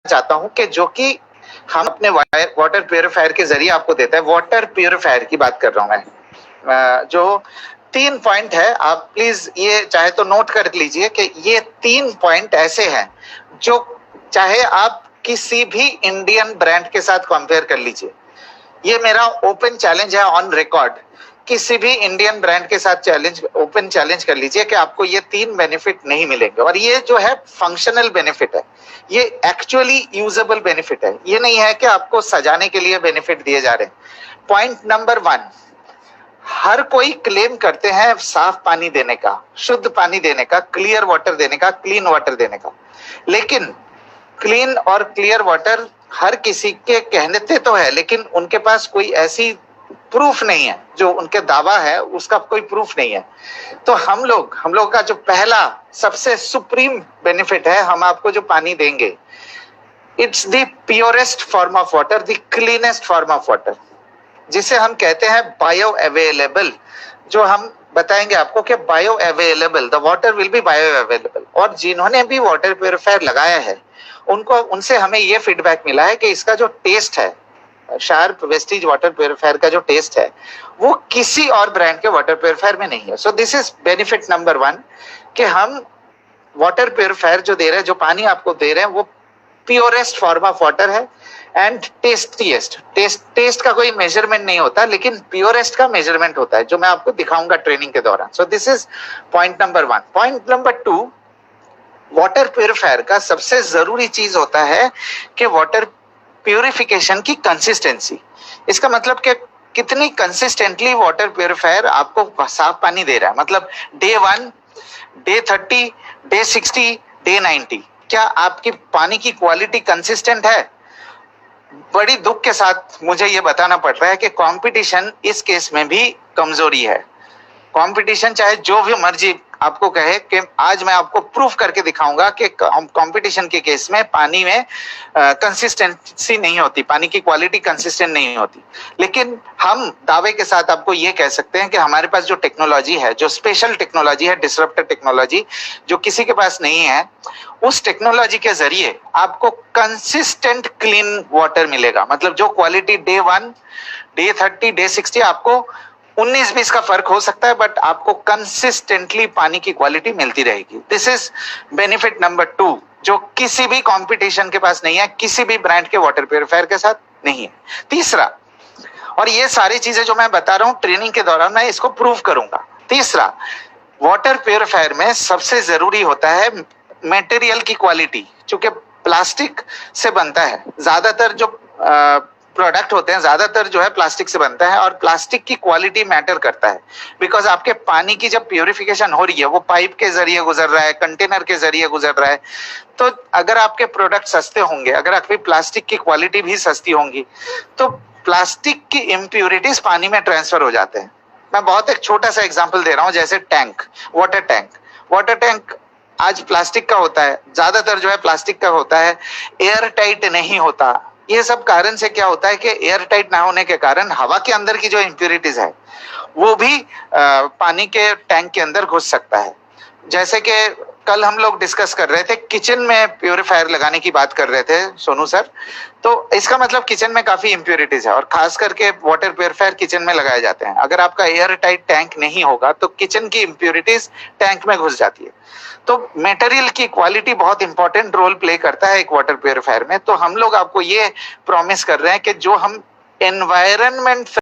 चाहता हूं कि जो कि हम अपने वाटर प्यूरिफायर के जरिए आपको देता है। वाटर प्यूरिफायर की बात कर रहा हूं मैं। जो 3 पॉइंट है, आप प्लीज ये चाहे तो नोट कर लीजिए कि ये 3 पॉइंट ऐसे हैं जो चाहे आप किसी भी इंडियन ब्रांड के साथ कंपेयर कर लीजिए, ये मेरा ओपन चैलेंज है ऑन रिकॉर्ड। किसी भी इंडियन ब्रांड के साथ ओपन चैलेंज कर लीजिए कि आपको ये 3 बेनिफिट नहीं मिलेंगे। और ये जो है फंक्शनल बेनिफिट है, ये एक्चुअली यूजेबल बेनिफिट है। ये नहीं है कि आपको सजाने के लिए बेनिफिट दिए जा रहे हैं। पॉइंट नंबर 1, हर कोई क्लेम करते हैं साफ पानी देने का, शुद्ध पानी देने का, क्लियर वाटर देने का, क्लीन वाटर देने का। लेकिन क्लीन और क्लियर वाटर हर किसी के कहते तो है, लेकिन उनके पास कोई ऐसी प्रूफ नहीं है। जो उनके दावा है उसका कोई प्रूफ नहीं है। तो हम लोग का जो पहला सबसे सुप्रीम बेनिफिट है, हम आपको जो पानी देंगे, it's the purest form of water, the cleanest form of water, जिसे हम कहते हैं बायो अवेलेबल। जो हम बताएंगे आपको कि bio available, the water will be bio available. और जिन्होंने भी वाटर प्यूरिफायर लगाया है उनसे हमें ये फीडबैक मिला है कि इसका जो टेस्ट है, शार्प वेस्टीज वाटर प्यूरिफायर का जो टेस्ट है, वो किसी और ब्रांड के वाटर प्यूरिफायर में नहीं है। So this is benefit number 1 कि हम वाटर प्यूरिफायर जो दे रहे हैं, जो पानी आपको दे रहे हैं, वो प्योरेस्ट फॉर्म ऑफ वाटर है एंड टेस्टीएस्ट। टेस्ट का कोई मेजरमेंट नहीं होता, लेकिन प्योरेस्ट का मेजरमेंट होता है, जो मैं आपको दिखाऊंगा ट्रेनिंग के दौरान। So this is point number 1। Point number 2, water purifier का सबसे जरूरी चीज होता है कि वाटर प्यूरिफिकेशन की कंसिस्टेंसी। इसका मतलब कि कितनी कंसिस्टेंटली वाटर प्यूरिफायर आपको साफ पानी दे रहा है। मतलब डे 1, डे 30, डे 60, डे 90, क्या आपकी पानी की क्वालिटी कंसिस्टेंट है? बड़ी दुख के साथ मुझे ये बताना पड़ रहा है कि कंपटीशन इस केस में भी कमजोरी है। कंपटीशन चाहे जो भी मर्जी आपको कहे कि आज मैं आपको प्रूफ करके दिखाऊंगा कि कंपटीशन के केस में पानी में कंसिस्टेंसी नहीं होती, पानी की क्वालिटी कंसिस्टेंट नहीं होती। लेकिन हम दावे के साथ आपको ये कह सकते हैं कि हमारे पास जो टेक्नोलॉजी है, जो स्पेशल टेक्नोलॉजी है, डिसरप्टर टेक्नोलॉजी, जो किसी के पास नहीं है, उस टेक्नोलॉजी के जरिए आपको कंसिस्टेंट क्लीन वाटर मिलेगा। मतलब जो क्वालिटी डे 1, डे 30, डे 60 आपको 19-20 का फर्क हो सकता है, बट आपको कंसिस्टेंटली पानी की क्वालिटी मिलती रहेगी। दिस इज बेनिफिट नंबर 2, जो किसी भी कंपटीशन के पास नहीं है, किसी भी ब्रांड के वाटर प्यूरिफायर के साथ नहीं है। तीसरा, और ये सारी चीजें जो मैं बता रहा हूं ट्रेनिंग के दौरान मैं इसको प्रूव करूंगा। तीसरा, वाटर प्यूरिफायर में सबसे जरूरी होता है मटेरियल की क्वालिटी। चूंकि प्लास्टिक से बनता है, ज्यादातर जो प्रोडक्ट होते हैं ज्यादातर जो है प्लास्टिक से बनता है, और प्लास्टिक की क्वालिटी मैटर करता है। बिकॉज आपके पानी की जब प्यूरिफिकेशन हो रही है, वो पाइप के जरिए गुजर रहा है, कंटेनर के जरिए गुजर रहा है। तो अगर आपके प्रोडक्ट सस्ते होंगे, अगर आपकी प्लास्टिक की क्वालिटी भी सस्ती होंगी, तो प्लास्टिक की इम्प्यूरिटीज पानी में ट्रांसफर हो जाते हैं। मैं बहुत एक छोटा सा एग्जाम्पल दे रहा हूं, जैसे टैंक, वाटर टैंक आज प्लास्टिक का होता है, ज्यादातर जो है प्लास्टिक का होता है, एयर टाइट नहीं होता। ये सब कारण से क्या होता है कि एयर टाइट ना होने के कारण हवा के अंदर की जो इम्प्यूरिटीज है वो भी पानी के टैंक के अंदर घुस सकता है। जैसे कि कल हम लोग डिस्कस कर रहे थे, किचन में प्यूरिफायर लगाने की बात कर रहे थे सोनू सर। तो इसका मतलब किचन में काफी इम्प्यूरिटीज है, और खास करके वाटर प्यूरिफायर किचन में लगाए जाते हैं। अगर आपका एयर टाइट टैंक नहीं होगा तो किचन की इम्प्यूरिटीज टैंक में घुस जाती है। तो मटेरियल की क्वालिटी बहुत इंपॉर्टेंट रोल प्ले करता है एक वाटर प्यूरिफायर में। तो हम लोग आपको ये प्रॉमिस कर रहे हैं कि जो हम एनवायरनमेंट